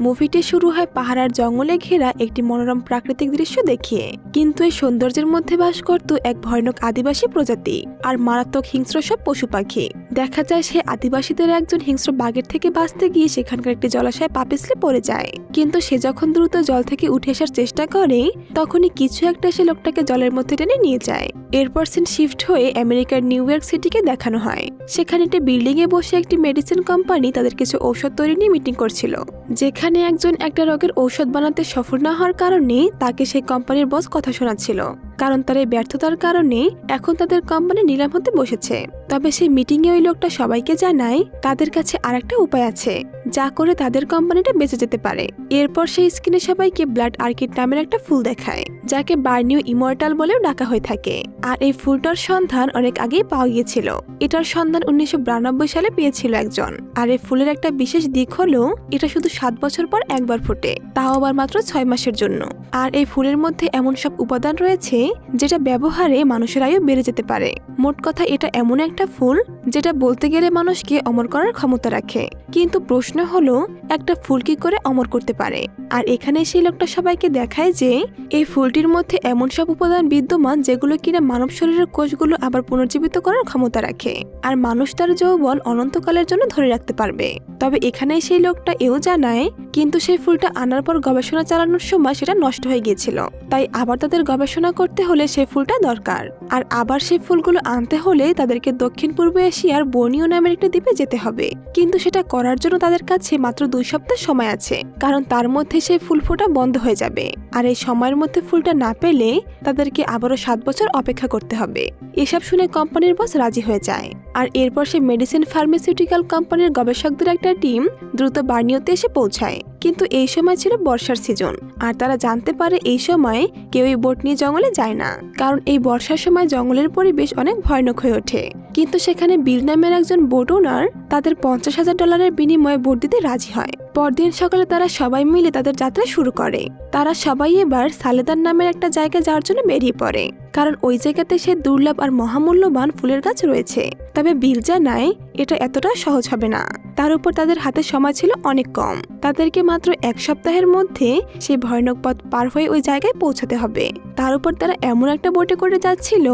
মুভিটি শুরু হয় পাহাড় জঙ্গলে ঘেরা একটি মনোরম প্রাকৃতিক দৃশ্য দেখিয়ে, কিন্তু এই সৌন্দর্যের মধ্যে বাস করত এক ভয়ানক আদিবাসী প্রজাতি আর মারাত্মক হিংস্র সব পশু পাখি। দেখা যায় সে আদিবাসীদের একজন হিংস্র বাঘের থেকে বাঁচতে গিয়ে সেখানকার একটি জলাশয়ে পা পিছলে পড়ে যায়, কিন্তু সে যখন দ্রুত জল থেকে উঠে আসার চেষ্টা করে তখনই কিছু একটা সে লোকটাকে জলের মধ্যে টেনে নিয়ে যায়। এরপর সিন শিফট হয়ে আমেরিকার নিউ ইয়র্ক সিটিকে দেখানো হয়। সেখানে একটি বিল্ডিং এ বসে একটি মেডিসিন কোম্পানি তাদের কিছু ঔষধ তৈরি নিয়ে মিটিং করছিল, যেখানে একজন একটা রোগের ঔষধ বানাতে সফল না হওয়ার কারণে তাকে সেই কোম্পানির বস কথা শোনাচ্ছিল, কারণ তার এই ব্যর্থতার কারণে এখন তাদের কোম্পানি নিলাম হতে বসেছে। তবে সেই মিটিং এ ওই লোকটা সবাইকে জানায় তাদের কাছে আরেকটা উপায় আছে যা করে তাদের কোম্পানিটা বেঁচে যেতে পারে। এরপর সেই স্ক্রিনে সবাইকে ব্লাড আর্কিড নামের একটা ফুল দেখায়, যাকে বার্নিও ইমর্টাল বলেও ডাকা হয়ে থাকে। আর এই ফুলটার সন্ধান অনেক আগেই পাওয়া গিয়েছিল। এটার সন্ধান 1992 সালে পেয়েছিল একজন। আর এই ফুলের একটা বিশেষ দিক হলো এটা শুধু 7 বছর পর একবার ফোটে, তাও আবার মাত্র 6 মাসের জন্য। আর এই ফুলের মধ্যে এমন সব উপাদান রয়েছে যেটা ব্যবহারে মানুষের আয়ু বেড়ে যেতে পারে। মোট কথা এটা এমন একটা ফুল যেটা বলতে গেলে মানুষকে অমর করার ক্ষমতা রাখে। কিন্তু প্রশ্ন হলো একটা ফুল কি করে অমর করতে পারে? আর এখানে সেই লোকটা সবাইকে দেখায় যে এই ফুলটির মধ্যে এমন সব উপাদান বিদ্যমান যেগুলো কিনা মানব শরীরের কোষগুলো আবার পুনর্জীবিত করার ক্ষমতা রাখে, আর মানুষ তার যৌবন অনন্তকালের জন্য ধরে রাখতে পারবে। তবে এখানে সেই লোকটা এও জানায় কিন্তু সেই ফুলটা আনার পর গবেষণা চালানোর সময় সেটা নষ্ট হয়ে গিয়েছিল, তাই আবার তাদের গবেষণা করতে হলে সেই ফুলটা দরকার। আর আবার সেই ফুলগুলো আনতে হলে তাদেরকে দক্ষিণ পূর্ব এশিয়ার বর্নিও নামের একটি দ্বীপে যেতে হবে, কিন্তু সেটা করার জন্য তাদের কাছে মাত্র 2 সপ্তাহ সময় আছে, কারণ তার মধ্যে সেই ফুল ফোটা বন্ধ হয়ে যাবে। আর এই সময়ের মধ্যে ফুলটা না পেলে তাদেরকে আবারও 7 বছর অপেক্ষা করতে হবে। এসব শুনে কোম্পানির বস রাজি হয়ে যায়। আর এরপর সে মেডিসিন ফার্মাসিউটিক্যাল কোম্পানির গবেষকদের একটা টিম দ্রুত বার্নিওতে এসে পৌঁছায়, কিন্তু এই সময় ছিল বর্ষার সিজন। আর তারা জানতে পারে এই সময় কেউই বোট নিয়ে জঙ্গলে যায় না, কারণ এই বর্ষার সময় জঙ্গলের পরিবেশ অনেক ভয়ানক হয়ে ওঠে। কিন্তু সেখানে বিল নামের একজন বোট ওনার তাদের $50,000 বিনিময়ে বোট দিতে রাজি হয়। পরদিন সকালে তারা সবাই মিলে তাদের যাত্রা শুরু করে। তারা সবাই এবার সালেদার নামের একটা জায়গায় যাওয়ার জন্য বেরিয়ে পড়ে, কারণ ওই জায়গাতে সে দুর্লভ আর মহামূল্যবান ফুলের গাছ রয়েছে। তবে বিল জানায় এটা এতটা সহজ হবে না, তার উপর তাদের হাতে সময় ছিল অনেক কম। তাদেরকে মাত্র 1 সপ্তাহের মধ্যে সেই ভয়ানক পথ পার হয়ে ওই জায়গায় পৌঁছাতে হবে। তার উপর তারা এমন একটা বোটে করে যাচ্ছিল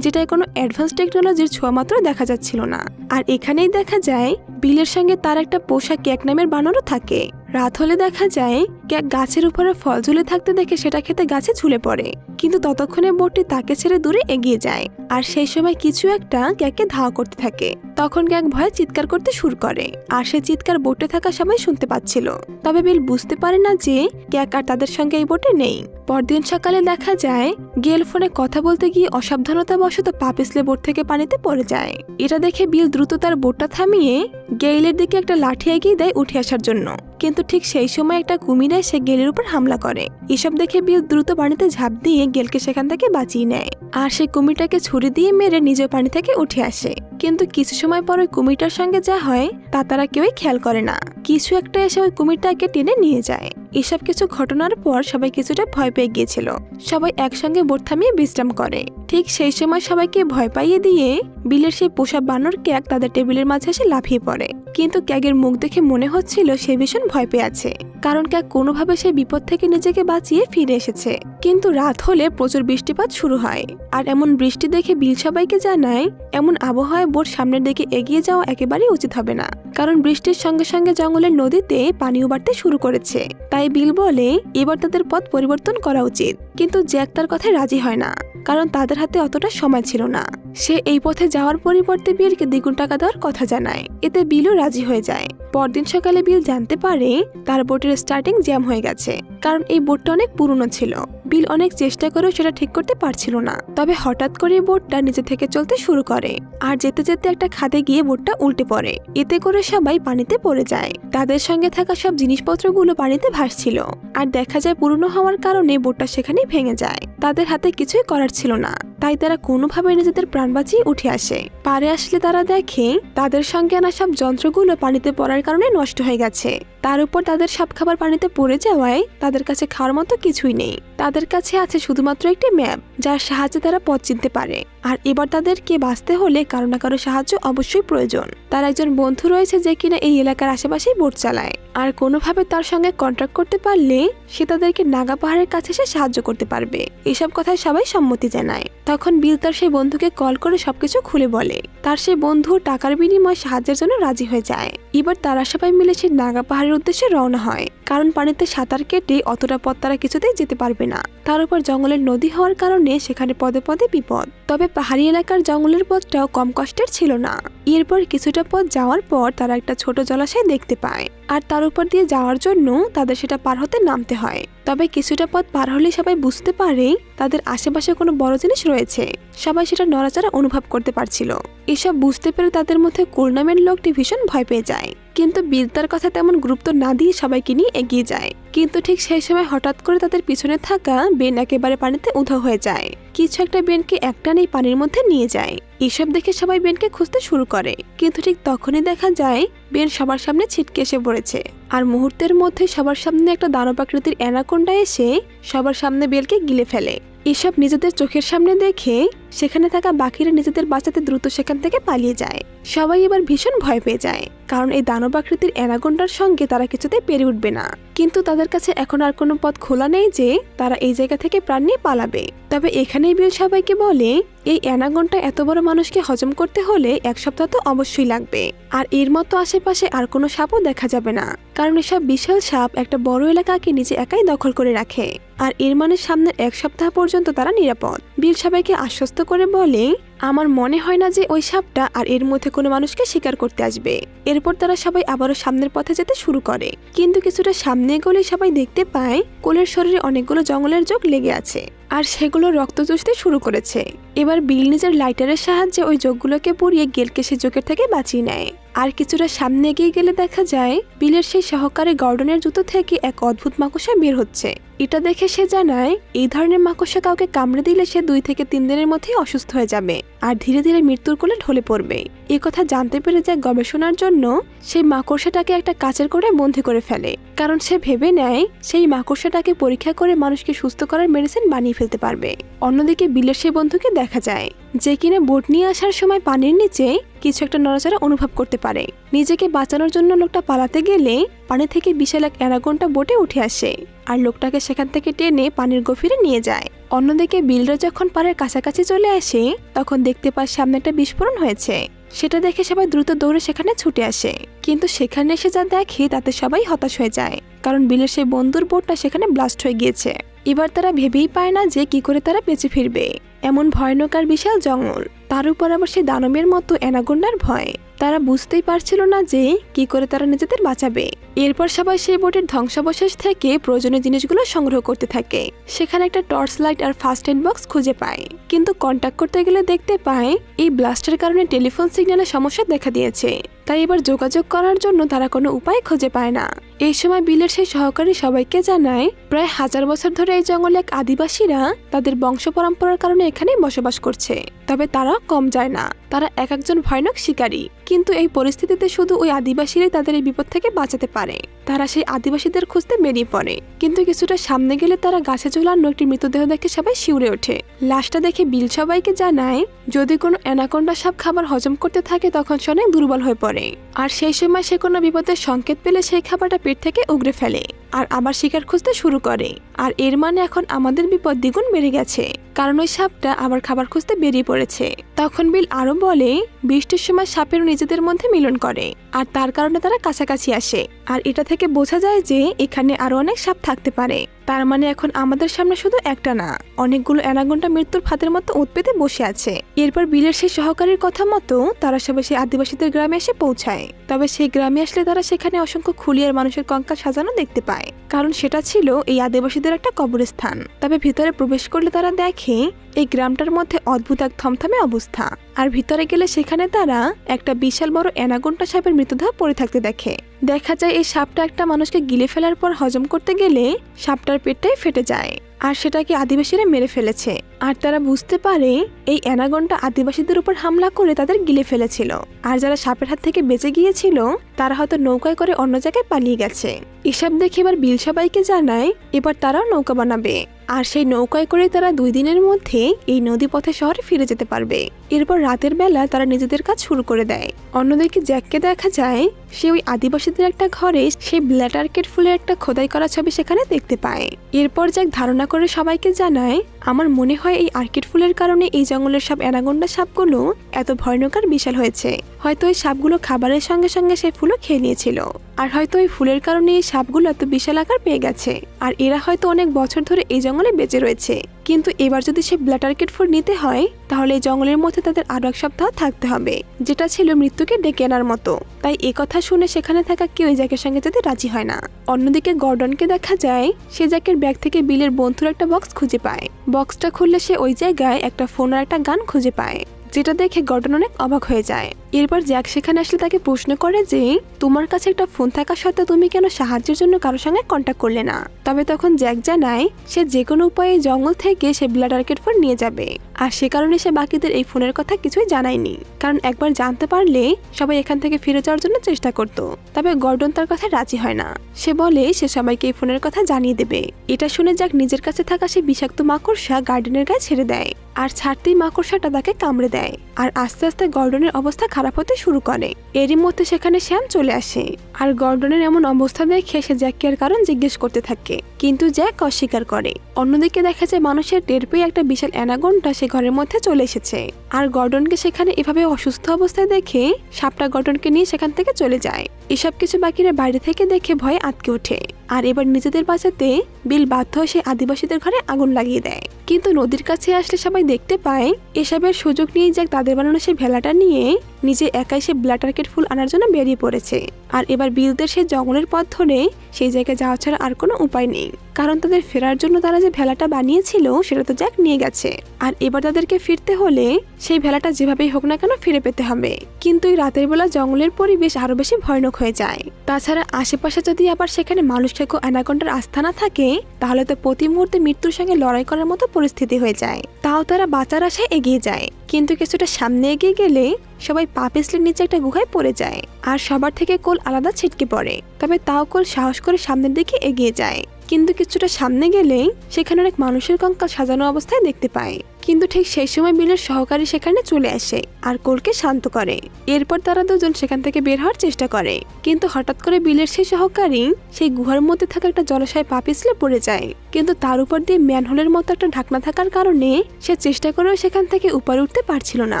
যেটায় কোনো অ্যাডভান্স টেকনোলজির ছোঁয়া মাত্র দেখা যাচ্ছিল না। আর এখানেই দেখা যায় বিলের সঙ্গে তার একটা পোষা ক্যাক নামের বানরও থাকে। রাত হলে দেখা যায় ক্যাক গাছের উপরে ফল ঝুলে থাকতে দেখে সেটা খেতে গাছে ঝুলে পড়ে, কিন্তু ততক্ষণে বোটটি তাকে ছেড়ে দূরে এগিয়ে যায়। আর সেই সময় কিছু একটা ক্যাককে ধাওয়া করতে থাকে। তখন ক্যাক ভয়ে চিৎকার করতে শুরু করে, আর সে চিৎকার বোটে থাকা সবাই শুনতে পাচ্ছিল। তবে বিল বুঝতে পারে না যে ক্যাক আর তাদের সঙ্গে এই বোটে নেই। পরদিন সকালে দেখা যায় গেল ফোনে কথা বলতে গিয়ে অসাবধানতাবশত পা পিছলে বোট থেকে পানিতে পড়ে যায়। এটা দেখে বিল দ্রুত তার বোটটা থামিয়ে গেইলের দিকে একটা লাঠি এগিয়ে দেয় উঠে আসার জন্য, কিন্তু ঠিক সেই সময় একটা কুমির এসে গেলের উপর হামলা করে। এসব দেখে বিল দ্রুত পানিতে ঝাঁপ দিয়ে গেলকে সেখান থেকে বাঁচিয়ে নেয়, আর সেই কুমিরটাকে ছুরি দিয়ে মেরে নিজের পানি থেকে উঠে আসে। কিন্তু কিছু সময় পর ওই কুমিরটার সঙ্গে যা হয় তা তারা কেউই খেয়াল করে না। কিছু একটা এসে ওই কুমিরটাকে টেনে নিয়ে যায়। এসব কিছু ঘটনার পর সবাই কিছুটা ভয় পেয়ে গিয়েছিল। সবাই একসঙ্গে বোট থামিয়ে বিশ্রাম করে। ঠিক সেই সময় সবাইকে ভয় পাইয়ে দিয়ে বিলের সেই পোষা বানর ক্যাক তাদের টেবিলের মাঝে এসে লাফিয়ে পড়ে, কিন্তু ক্যাগের মুখ দেখে মনে হচ্ছিল সে ভীষণ ভয় পেয়ে আছে, কারণ ক্যাক কোনোভাবে সেই বিপদ থেকে নিজেকে বাঁচিয়ে ফিরে এসেছে। কিন্তু রাত হলে প্রচুর বৃষ্টিপাত শুরু হয়, আর এমন বৃষ্টি দেখে বিল সবাইকে জানায় এমন আবহাওয়ায় বোট সামনের দিকে এগিয়ে যাওয়া একেবারেই উচিত হবে না, কারণ বৃষ্টির সঙ্গে সঙ্গে জঙ্গলের নদীতে পানিও বাড়তে শুরু করেছে। তাই বিল বলে এবার তাদের পথ পরিবর্তন করা উচিত, কিন্তু জ্যাক তার কথায় রাজি হয় না, কারণ তাদের হাতে অতটা সময় ছিল না। সে এই পথে যাওয়ার পরিবর্তে বিলকে দ্বিগুণ টাকা দেওয়ার কথা জানায়। এতে বিলও রাজি হয়ে যায়। পরদিন সকালে বিল জানতে পারে তার বোটের স্টার্টিং জ্যাম হয়ে গেছে, কারণ এই বোটটা অনেক পুরনো ছিল। বিল অনেক চেষ্টা করেও সেটা ঠিক করতে পারছিল না। তবে হঠাৎ করে বোটটা নিজে থেকে চলতে শুরু করে, আর যেতে যেতে একটা খাদে গিয়ে বোটটা উল্টে পড়ে। এতে করে সবাই পানিতে পড়ে যায়। তাদের সঙ্গে থাকা সব জিনিসপত্রগুলো পানিতে ভাসছিল, আর দেখা যায় পুরনো হওয়ার কারণে বোটটা সেখানেই ভেঙে যায়। তাদের হাতে কিছুই করার ছিল না, তাই তারা কোনোভাবে নিজেদের প্রাণ বাঁচিয়ে উঠে আসে। পারে আসলে তারা দেখে তাদের সঙ্গে আনা সব যন্ত্রগুলো পানিতে পড়ার কারণে নষ্ট হয়ে গেছে। তার উপর তাদের সব খাবার পানিতে পড়ে যাওয়ায় তাদের কাছে খাওয়ার মতো কিছুই নেই। তাদের কাছে আছে শুধুমাত্র একটি ম্যাপ, যার সাহায্যে তারা পথ চিনতে পারে। আর এবার তাদেরকে বাঁচতে হলে কারো না কারো সাহায্য অবশ্যই প্রয়োজন। তার একজন বন্ধু রয়েছে যে কিনা এই এলাকার আশেপাশেই বোট চালায়, আর কোনোভাবে তার সঙ্গে কন্ট্যাক্ট করতে পারলে সে তাদেরকে নাগা পাহাড়ের কাছে এসে সাহায্য করতে পারবে। এসব কথায় সবাই সম্মতি জানায়। তখন বিল তার সেই বন্ধুকে কল করে সবকিছু খুলে বলে। তার সেই বন্ধু টাকার বিনিময়ে সাহায্যের জন্য রাজি হয়ে যায়। এবার তারা সবাই মিলে সেই নাগা পাহাড়ের উদ্দেশ্যে রওনা হয়, কারণ পানিতে সাঁতার কেটে অতটা পথ তারা কিছুতেই যেতে পারবে না। তার উপর জঙ্গলের নদী হওয়ার কারণে সেখানে পদে পদে বিপদ। তবে পাহাড়ি এলাকার জঙ্গলের পথটাও কম কষ্টের ছিল না। এরপর কিছুটা পথ যাওয়ার পর তারা একটা ছোট জলাশয় দেখতে পায়, আর তার উপর দিয়ে যাওয়ার জন্য তাদের সেটা পার হতে নামতে হয়। তবে কিছুটা পথ পার হলে সবাই বুঝতে পারে তাদের আশেপাশে কোনো বড় জিনিস রয়েছে। সবাই সেটা নড়াচড়া অনুভব করতে পারছিল। এসব বুঝতে পেরে তাদের মধ্যে কুল নামের লোকটি ভীষণ ভয় পেয়ে যায়, কিন্তু বিল তার কথা তেমন গুরুত্ব না দিয়ে সবাইকে নিয়ে এগিয়ে যায়। কিন্তু ঠিক সেই সময় হঠাৎ করে তাদের পিছনে থাকা বেন একেবারে পানিতে উধাও হয়ে যায়। কিছু একটা বেনকে একটানেই পানির মধ্যে নিয়ে যায়। এসব দেখে সবাই বেনকে খুঁজতে শুরু করে, কিন্তু ঠিক তখনই দেখা যায় বেন সবার সামনে ছিটকে এসে পড়েছে। আর মুহূর্তের মধ্যে সবার সামনে একটা দানবাকৃতির অ্যানাকোন্ডা এসে সবার সামনে বেলকে গিলে ফেলে। এসব নিজেদের চোখের সামনে দেখে সেখানে থাকা বাকিরা নিজেদের বাঁচাতে দ্রুত সেখান থেকে পালিয়ে যায়। সবাই এবার ভীষণ ভয় পেয়ে যায়, কারণ এই দানবাকৃতির অ্যানাকোন্ডার সঙ্গে তারা কিছুতেই পেরে উঠবে না। কিন্তু তাদের কাছে এখন আর কোনো পথ খোলা নেই যে তারা এই জায়গা থেকে প্রাণ নিয়ে পালাবে। তবে এখানেই বিল সবাইকে বলে, এই অ্যানাকোন্ডা এত বড় মানুষকে হজম করতে হলে 1 সপ্তাহ তো অবশ্যই লাগবে। আর এর মতো আশেপাশে আর কোনো সাপও দেখা যাবে না, কারণ এসব বিশাল সাপ একটা বড় এলাকাকে নিজে একাই দখল করে রাখে। আর এর মানে সামনের 1 সপ্তাহ পর্যন্ত তারা নিরাপদ। বিল সবাইকে আশ্বস্ত করে বলে, আমার মনে হয় না যে ওই সাপটা আর এর মধ্যে কোনো মানুষকে শিকার করতে আসবে। এরপর তারা সবাই আবারও সামনের পথে যেতে শুরু করে, কিন্তু কিছুটা সামনে গেলেই সবাই দেখতে পায় কোলের শরীরে অনেকগুলো জঙ্গলের যোগ লেগে আছে, আর সেগুলো রক্ত চুষতে শুরু করেছে। এবার বিল নিজের লাইটারের সাহায্যে ওই যোগগুলোকে পুড়িয়ে গেলকে সে যোগের থেকে বাঁচিয়ে নেয়। আর কিছুটা সামনে এগিয়ে গেলে দেখা যায় বিলের সেই সহকারী গর্ডনের জুতো থেকে এক অদ্ভুত মাকড়সা বের হচ্ছে। এটা দেখে সে জানায় এই ধরনের মাকড়সা কাউকে কামড়ে দিলে সে 2 থেকে 3 দিনের মধ্যেই অসুস্থ হয়ে যাবে আর ধীরে ধীরে মৃত্যুর কোলে ঢলে পড়বে। এই কথা জানতে পেরে যায় গবেষণার জন্য সেই মাকড়সাটাকে একটা কাচের করে বন্দি করে ফেলে, কারণ সে ভেবে নেয় সেই মাকড়সাটাকে পরীক্ষা করে মানুষকে সুস্থ করার মেডিসিন বানিয়ে ফেলতে পারবে। অন্যদিকে বিলের সেই বন্ধুকে দেখা যায় যে কিনা বোট নিয়ে আসার সময় পানির নিচে কিছু একটা নড়াচড়া অনুভব করতে পারে। নিজেকে বাঁচানোর জন্য লোকটা পালাতে গেলে পানি থেকে বিশাল এক অ্যানাকোন্ডা বোটে উঠে আসে আর লোকটাকে সেখান থেকে টেনে পানির গভীরে নিয়ে যায়। অন্যদিকে বিলরা যখন পাড়ের কাছাকাছি চলে আসে তখন দেখতে পায় সামনে একটা বিস্ফোরণ হয়েছে। সেটা দেখে সবাই দ্রুত দৌড়ে সেখানে ছুটে আসে, কিন্তু সেখানে এসে যা দেখে তাতে সবাই হতাশ হয়ে যায়, কারণ বিলের সেই বন্ধুর বোটটা সেখানে ব্লাস্ট হয়ে গিয়েছে। এবার তারা ভেবেই পায় না যে কি করে তারা বেঁচে ফিরবে। এমন ভয়ানক আর বিশাল জঙ্গল, তার উপর আবার সেই দানবের মতো অ্যানাকোন্ডার ভয়। তারা বুঝতেই পারছিল না যে কি করে তারা নিজেদের বাঁচাবে। এরপর সবাই সেই বোটের ধ্বংসাবশেষ থেকে প্রয়োজনীয় জিনিসগুলো সংগ্রহ করতে থাকে। সেখানে একটা টর্চ লাইট আর ফার্স্ট এড বক্স খুঁজে পায়, কিন্তু কন্ট্যাক্ট করতে গেলে দেখতে পায় এই ব্লাস্টের কারণে টেলিফোন সিগন্যালে সমস্যা দেখা দিয়েছে। তাই এবার যোগাযোগ করার জন্য তারা কোনো উপায় খুঁজে পায় না। এই সময় বিলের সেই সহকারী সবাইকে জানায় প্রায় 1000 বছর ধরে এই জঙ্গলে এক আদিবাসীরা তাদের বংশ পরম্পরার কারণে এখানেই বসবাস করছে। তবে তারা কম যায় না, তারা একজন ভয়ানক শিকারী। কিন্তু এই পরিস্থিতিতে শুধু ওই আদিবাসীরাই তাদের এই বিপদ থেকে বাঁচাতে পারে। তারা সেই আদিবাসীদের খুঁজতে বেরিয়ে পড়ে, কিন্তু কিছুটা সামনে গেলে তারা গাছে ঝোলানো একটি মৃতদেহ দেখে সবাই শিউরে ওঠে। লাশটা দেখে বিল সবাইকে জানায় যদি কোনো অ্যানাকোন্ডা সাপ খাবার হজম করতে থাকে তখন সে অনেক দুর্বল হয়ে পড়ে, আর সেই সময় সে কোনো বিপদের সংকেত পেলে সেই খাবারটা পেট থেকে উগড়ে ফেলে আর আবার শিকার খুঁজতে শুরু করে। আর এর মানে এখন আমাদের বিপদ দ্বিগুণ বেড়ে গেছে, কারণ ওই সাপটা আবার খাবার খুঁজতে বেরিয়ে পড়েছে। তখন বিল আরো বলে বৃষ্টির সময় সাপের নিজেদের মধ্যে মিলন করে আর তার কারণে তারা কাছাকাছি আসে। আর এটা থেকে বোঝা যায় যে এখানে আরো অনেক সাপ থাকতে পারে। তার মানে এখন আমাদের সামনে শুধু একটা না, অনেকগুলো অ্যানাকোন্ডা মৃত্যুর ফাঁদের মতো উৎপেতে বসে আছে। এরপর বিলের সেই সহকারীর কথা মতো তারা সবাই সেই আদিবাসীদের গ্রামে এসে পৌঁছায়। তবে সেই গ্রামে আসলে তারা সেখানে অসংখ্য খুলিয়ার মানুষের কঙ্কাল সাজানো দেখতে পায়, কারণ সেটা ছিল এই আদিবাসীদের একটা কবরস্থান। তবে ভিতরে প্রবেশ করলে তারা দেখে এই গ্রামটার মধ্যে অদ্ভুত এক থমথমে অবস্থা, আর ভিতরে গেলে সেখানে তারা একটা বিশাল বড় অ্যানাকোন্ডা সাপের মৃতদেহ পড়ে থাকতে দেখে। দেখা যায় এই সাপটা একটা মানুষকে গিলে ফেলার পর হজম করতে গেলে সাপটার পেটটাই ফেটে যায়। আর সেটাকে আদিবাসীরা মেরে ফেলেছে। আর তারা বুঝতে পারে এই অ্যানাগন্ডা আদিবাসীদের উপর হামলা করে তাদের গিলে ফেলেছিল। আর যারা সাপের হাত থেকে বেঁচে গিয়েছিল তারা হয়তো নৌকায় করে অন্য জায়গায় পালিয়ে গেছে। এসব দেখে এবার বিল সবাইকে জানায় এবার তারাও নৌকা বানাবে। আর সেই নৌকায় করে তারা 2 দিনের মধ্যে এই নদীপথে শহরে ফিরে যেতে পারবে। এরপর রাতের বেলা তারা নিজেদের কাজ শুরু করে দেয়। অন্যদিকে জ্যাককে দেখা যায় সে ওই আদিবাসীদের একটা ঘরে সেই ব্ল্যাক অর্কিড ফুলের একটা খোদাই করা ছবি সেখানে দেখতে পায়। এরপর জ্যাক ধারণা করে সবাইকে জানায় আমার মনে হয় এই অর্কিড ফুলের কারণে এই জঙ্গলের সব অ্যানাগন্ডা সাপগুলো এত ভয়ানক আর বিশাল হয়েছে। হয়তো এই সাপগুলো খাবারের সঙ্গে সঙ্গে সেই ফুলও খেয়ে নিয়েছিল। আর হয়তো এই ফুলের কারণে এই সাপগুলো এত বিশাল আকার পেয়ে গেছে। আর এরা হয়তো অনেক বছর ধরে এই জঙ্গলে বেঁচে রয়েছে। কিন্তু এবার যদি সে ব্ল্যাক অর্কিড ফুল নিতে হয় তাহলে এই জঙ্গলের মধ্যে তাদের আরো 1 সপ্তাহ থাকতে হবে, যেটা ছিল মৃত্যুকে ডেকে আনার মতো। তাই এ কথা শুনে সেখানে থাকা কেউ এই জ্যাকের সঙ্গে যেতে রাজি হয় না। অন্যদিকে গর্ডনকে দেখা যায় সে জ্যাকের ব্যাগ থেকে বিলের বন্ধুর একটা বক্স খুঁজে পায়। বক্সটা খুললে সে ওই জায়গায় একটা ফোন আর একটা গান খুঁজে পায়, যেটা দেখে গর্ডন অনেক অবাক হয়ে যায়। এরপর জ্যাক সেখানে আসলে তাকে প্রশ্ন করে যে তোমার কাছে একটা ফোন থাকা সত্ত্বেও তুমি কেন সাহায্যের জন্য কারোর সঙ্গে কন্ট্যাক্ট করলে না। তবে তখন জ্যাক জানায় সে যে কোনো উপায়ে জঙ্গল থেকে সে ব্ল্যাক অর্কিড ফোন নিয়ে যাবে। আর সে কারণে সে বাকিদের এই ফোনের কথা কিছুই জানায়নি, কারণ একবার জানতে পারলে সবাই এখান থেকে ফিরে যাওয়ার জন্য চেষ্টা করত। তবে গর্ডন তার কথা রাজি হয় না। সে বলে সে সবাইকে এই ফোনের কথা জানিয়ে দেবে। এটা শুনে জ্যাক নিজের কাছে থাকা সে বিষাক্ত মাকড়সা গার্ডেনের গায়ে ছেড়ে দেয়। আর ছাড়তেই মাকড়সাটা তাকে কামড়ে দেয়। আর আস্তে আস্তে গর্ডনের অবস্থা খারাপ হতে শুরু করে। এরই মধ্যে সেখানে শ্যাম চলে আসে। আর গর্ডনের এমন অবস্থা দেখে সে জ্যাককে এর কারণ জিজ্ঞেস করতে থাকে, কিন্তু জ্যাক অস্বীকার করে। অন্যদিকে দেখা যায় মানুষের টের পেয়ে একটা বিশাল অ্যানাগন্ডা সে ঘরের মধ্যে চলে এসেছে। আর গর্ডনকে সেখানে এভাবে অসুস্থ অবস্থায় দেখে সাপটা গর্ডনকে নিয়ে সেখান থেকে চলে যায়। এসব কিছু বাকিরা বাইরে থেকে দেখে ভয়ে আটকে ওঠে। আর এবার নিজেদের বাঁচাতে বিল বাধ্য হয়ে সে আদিবাসীদের ঘরে আগুন লাগিয়ে দেয়। কিন্তু নদীর কাছে আসলে সবাই দেখতে পায় এসবের সুযোগ নিয়ে জ্যাক তাদের বানানো সেই ভেলাটা নিয়ে নিজে একাই সে ব্ল্যাক অর্কিড ফুল আনার জন্য বেরিয়ে পড়েছে। আর এবার বিলদের সেই জঙ্গলের পথ ধরে সেই জায়গায় যাওয়া ছাড়া আর কোনো উপায় নেই, কারণ তাদের ফেরার জন্য তারা যে ভেলাটা বানিয়েছিল সেটা তো জ্যাক নিয়ে গেছে। আর এবার তাদেরকে ফিরতে হলে সেই ভেলাটা যেভাবেই হোক না কেন ফিরে পেতে হবে। কিন্তু এই রাতের বেলা জঙ্গলের পরিবেশ আরো বেশি ভয়ানক হয়ে যায়। তাছাড়া আশেপাশে যদি আবার সেখানে মানুষ খেকো অ্যানাকন্ডার আস্থানা থাকে তাহলে তো প্রতি মুহূর্তে মৃত্যুর সঙ্গে লড়াই করার মতো পরিস্থিতি হয়ে যায়। তাও তারা বাঁচার আশায় এগিয়ে যায়, কিন্তু কিছুটা সামনে এগিয়ে গেলে সবাই পা পিছলের নিচে একটা গুহায় পড়ে যায়। আর সবার থেকে কোল আলাদা ছিটকে পড়ে। তবে তাও কোল সাহস করে সামনের দিকে এগিয়ে যায়। কিন্তু কিছুটা সামনে গেলেই সেখানে অনেক মানুষের কঙ্কাল সাজানো অবস্থায় দেখতে পায়। কিন্তু ঠিক সেই সময় বিলের সহকারী সেখানে চলে আসে আর কোলকে শান্ত করে। এরপর তারা দুজন সেখান থেকে বের হওয়ার চেষ্টা করে, কিন্তু হঠাৎ করে বিলের সেই সহকারী সেই গুহার মধ্যে থাকা একটা জলাশয়ে পা পিছলে পড়ে যায়। কিন্তু তার উপর দিয়ে ম্যানহোলের মতো একটা ঢাকনা থাকার কারণে সে চেষ্টা করেও সেখান থেকে উপরে উঠতে পারছিল না।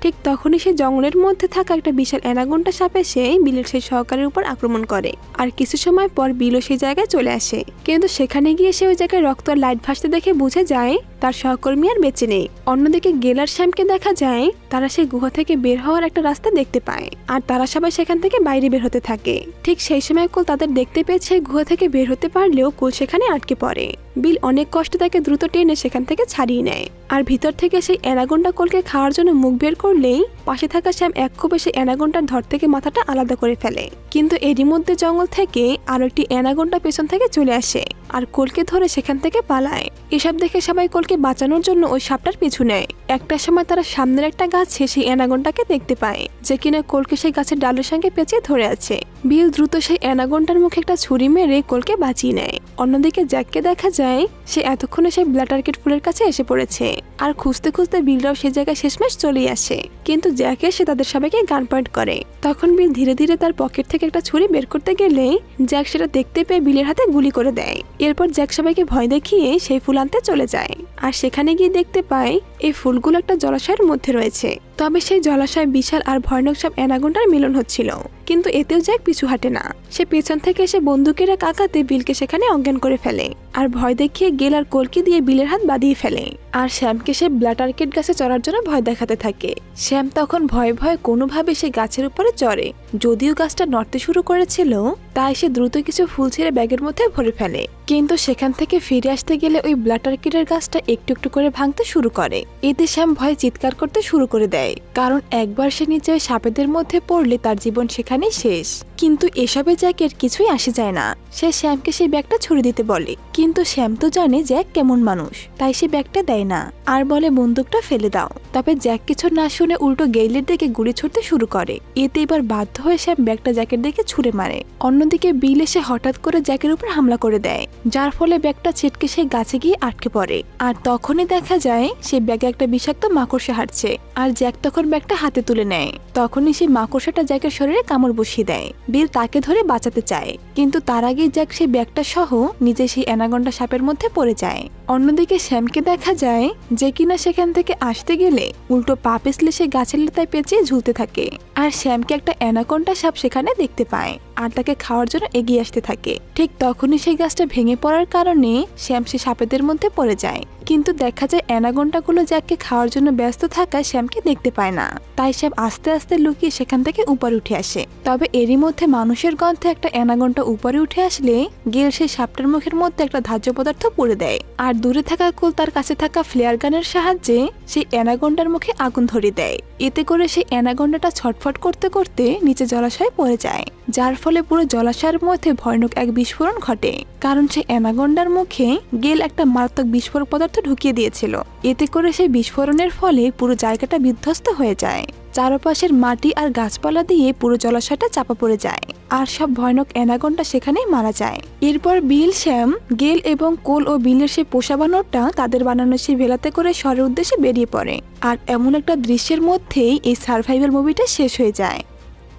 ঠিক তখনই সে জঙ্গলের মধ্যে থাকা একটা বিশাল অ্যানাকন্ডা সাপ এসে বিলের সেই সহকারীর উপর আক্রমণ করে। আর কিছু সময় পর বিলও সেই জায়গায় চলে আসে, কিন্তু সেখানে গিয়ে সে ওই জায়গায় রক্ত আর লাইট ভাসতে দেখে বুঝে যায় তার সহকর্মী আর বেঁচে নেই। অন্যদিকে গেল আর শ্যামকে দেখা যায় তারা সেই গুহা থেকে বের হওয়ার একটা রাস্তা দেখতে পায়। আর তারা সবাই সেখান থেকে বাইরে বের হতে থাকে। ঠিক সেই সময় কুল তাদের দেখতে পেয়েছে গুহা থেকে বের হতে পারলেও কুল সেখানে আটকে পড়ে। বিল অনেক কষ্টে তাকে দ্রুত টেনে সেখান থেকে ছাড়িয়ে নেয়। আর ভিতর থেকে সেই অ্যানাকন্ডা কোলকে খাওয়ার জন্য মুখ বের করলেই পাশে থাকা শ্যাম এক কোপে সেই অ্যানাকন্ডার ধর থেকে মাথাটা আলাদা করে ফেলে। কিন্তু এরই মধ্যে জঙ্গল থেকে আরো একটি অ্যানাকন্ডা পেছন থেকে চলে আসে আর কোলকে ধরে সেখান থেকে পালায়। এসব দেখে সবাই কোলকে বাঁচানোর জন্য ওই সাপটার পিছু নেয়। একটা সময় তারা সামনের একটা গাছে সেই অ্যানাকন্ডাকে দেখতে পায়, যে কিনা কোলকে সেই গাছের ডালের সঙ্গে পেঁচিয়ে ধরে আছে। বিল দ্রুত সেই অ্যানাকন্ডার মুখে একটা ছুরি মেরে কোলকে বাঁচিয়ে নেয়। অন্যদিকে জ্যাককে দেখা যায় সে এতক্ষণে সেই ব্ল্যাক অর্কিড ফুলের কাছে এসে পড়েছে। আর খুঁজতে খুঁজতে বিলরাও সেই জায়গায় শেষমেশ চলে আসে, কিন্তু জ্যাক এসে তাদের সবাইকে গান পয়েন্ট করে। তখন বিল ধীরে ধীরে তার পকেট থেকে একটা ছুরি বের করতে গেলে জ্যাক সেটা দেখতে পেয়ে বিলের হাতে গুলি করে দেয়। এরপর জ্যাক সবাইকে ভয় দেখিয়ে সেই ফুল আনতে চলে যায়। আর সেখানে গিয়ে দেখতে পায় এই ফুলগুলো একটা জলাশয়ের মধ্যে রয়েছে। তবে সেই জলাশয় বিশাল আর ভয়ানক সব অ্যানাকন্ডার মিলন হচ্ছিল, কিন্তু এতেও জ্যাক পিছু হাঁটে না। সে পেছন থেকে এসে বন্দুকের কাকাতে বিলকে সেখানে অজ্ঞান করে ফেলে। আর ভয় দেখিয়ে গেল আর কোলকে দিয়ে বিলের হাত বাঁধিয়ে ফেলে। আর শ্যামকে সে ব্ল্যাক অর্কিড গাছে চড়ার জন্য ভয় দেখাতে থাকে। শ্যাম তখন ভয়ে ভয়ে কোনোভাবে সে গাছের উপরে চড়ে। যদিও গাছটা নড়তে শুরু করেছিল, তাই সে দ্রুত কিছু ফুল ছিঁড়ে ব্যাগের মধ্যে ভরে ফেলে। কিন্তু সেখান থেকে ফিরে আসতে গেলে ওই ব্ল্যাক অর্কিডের গাছটা একটু একটু করে ভাঙতে শুরু করে। এতে শ্যাম ভয়ে চিৎকার করতে শুরু করে দেয়, কারণ একবার সে নিচে ওই সাপেদের মধ্যে পড়লে তার জীবন সেখানেই শেষ। কিন্তু এসবে জ্যাকের কিছুই আসে যায় না। সে শ্যামকে সেই ব্যাগটা ছুড়ে দিতে বলে, কিন্তু শ্যাম তো জানে জ্যাক কেমন মানুষ, তাই সে ব্যাগটা দেয় না আর বলে বন্দুকটা ফেলে দাও। তবে জ্যাক কিছু না শুনে উল্টো গেইলের দিকে গুলি ছুড়তে শুরু করে। এতে এবার বাধ্য হয়ে শ্যাম ব্যাগটা জ্যাকের দিকে ছুড়ে মারে। অন্যদিকে বিল এসে হঠাৎ করে জ্যাকের উপর হামলা করে দেয়, যার ফলে ব্যাগটা ছিটকে সেই গাছে গিয়ে আটকে পড়ে। আর তখনই দেখা যায় সেই ব্যাগে একটা বিষাক্ত মাকড়সা হাঁটছে, আর জ্যাক তখন ব্যাগটা হাতে তুলে নেয়। তখনই সেই মাকড়সাটা জ্যাকের শরীরে কামড় বসিয়ে দেয়। বিল তাকে ধরে বাঁচাতে চায়, কিন্তু তার আগে জ্যাক সেই ব্যাগটা সহ নিজে সেই অ্যানাকন্ডা সাপের মধ্যে পড়ে যায়। অন্যদিকে শ্যামকে দেখা যায় যে কিনা সেখান থেকে আসতে গেলে উল্টো পা পিছলে সে গাছের লতায় পেঁচিয়ে ঝুলতে থাকে। আর শ্যামকে একটা অ্যানাকন্ডা সাপ সেখানে দেখতে পায় আর তাকে খাওয়ার জন্য এগিয়ে আসতে থাকে। ঠিক তখনই সেই গাছটা ভেঙে পড়ার কারণে শ্যাম সে সাপেদের মধ্যে পড়ে যায়। কিন্তু দেখা যায় অ্যানাকন্ডাগুলো জ্যাককে খাওয়ার জন্য ব্যস্ত থাকায় শ্যামকে দেখতে পায় না, তাই শ্যাম আস্তে আস্তে লুকিয়ে সেখান থেকে উপরে উঠে আসে। তবে এরই মধ্যে মানুষের গন্ধে একটা অ্যানাকন্ডা উপরে উঠে আসলে গেল সেই সাপটার মুখের মধ্যে একটা ধার্য পদার্থ পুড়ে দেয়। আর দূরে থাকা কুল তার কাছে থাকা ফ্লেয়ার গানের সাহায্যে সেই অ্যানাকন্ডার মুখে আগুন ধরিয়ে দেয়। এতে করে সেই অ্যানাকন্ডাটা ছটফট করতে করতে নিচে জলাশয়ে পড়ে যায়, যার ফলে পুরো জলাশয়ের মধ্যে ভয়ানক এক বিস্ফোরণ ঘটে। কারণ সেই অ্যানাকন্ডার মুখে গেল একটা মারাত্মক বিস্ফোরক পদার্থ ঢুকিয়ে দিয়েছিল। এতে করে সেই বিস্ফোরণের ফলে পুরো জায়গাটা বিধ্বস্ত হয়ে যায়। চারপাশের মাটি আর গাছপালা দিয়ে পুরো জলাশয়টা চাপা পড়ে যায়, আর সব ভয়ানক অ্যানাকন্ডা সেখানেই মারা যায়। এরপর বিল, শ্যাম, গেল এবং কোল ও বিলের সেই পোষা বানরটা তাদের বানানো সেই ভেলাতে করে শহরের উদ্দেশ্যে বেরিয়ে পড়ে। আর এমন একটা দৃশ্যের মধ্যেই এই সার্ভাইভাল মুভিটা শেষ হয়ে যায়।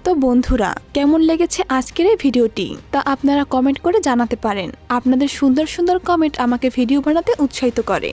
তো বন্ধুরা, কেমন লেগেছে আজকের এই ভিডিওটি তা আপনারা কমেন্ট করে জানাতে পারেন। আপনাদের সুন্দর সুন্দর কমেন্ট আমাকে ভিডিও বানাতে উৎসাহিত করে।